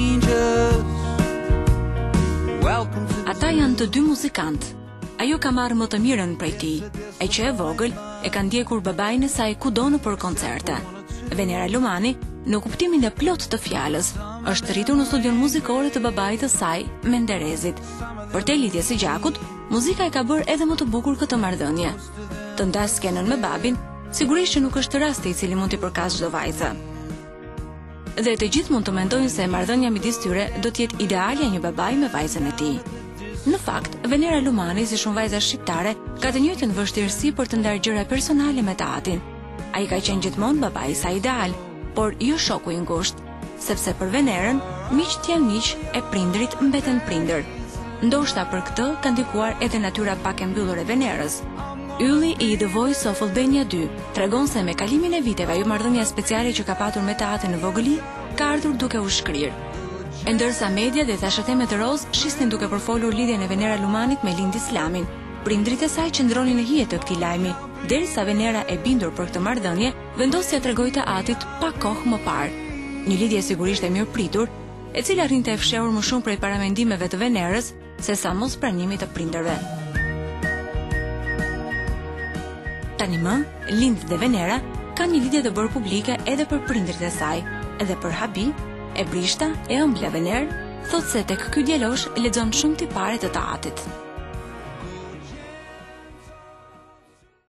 strangers. Welcome to the... Ata janë të dy muzikantë. Ajo ka marrë më të mirën prej tij, e që e vogël e ka ndjekur babain e saj kudo nëpër koncerte. Venera Lumani, në kuptimin e plot të fjalës, është rritur në studion muzikore të babait të saj, Menderezit. Për te lidhje si gjakut, muzika e ka bërë edhe më të bukur këtë marrëdhënie. Të ndas skenën me babin, sigurisht që nuk është rasti i cili mund t'i përkas çdo vajze. Dhe të gjithë mund të mendojnë se marrëdhënia midis tyre do të jetë ideale një babai me vajzën e tij. Në fakt, Venera Lumani, si shumë vajza shqiptare, ka të njëjtën vështirësi për të ndarë gjëra personale me tatin. Ai ka qenë gjithmonë babai i saj ideal, por jo shoku i ngushtë, sepse për Venerën, miqt janë miq e prindrit mbeten prindër. Ndoshta për këtë ka ndikuar edhe natyra pak e mbyllur e Venerës. Ylli i The Voice of Albania 2 tregon se me kalimin e viteve ajo marrëdhënia speciale që ka patur me tatin në vogëli ka ardhur duke u shkrirë. E ndërsa media dhe tashatemet të roz shisnin duke përfolur lidhjen e Venera Lumanit me Lind Islamin, prindrit e saj qëndronin në hije të këtij lajmi, derisa Venera e bindur për këtë marrëdhënie vendosi t'ia tregojë atit pak kohë më parë. Një lidhje sigurisht e mirë pritur, e cila rrinte e fshehur më shumë prej paramendimeve të Venerës se sa mos pranimit të prindërve. Tani më, Lind dhe Venera kanë një lidhje të bërë publike edhe për prindrit e saj, edhe për habi, e brishta e ëmbla Vener, thot se tek ky djalosh lexon shumë tipare të tatit.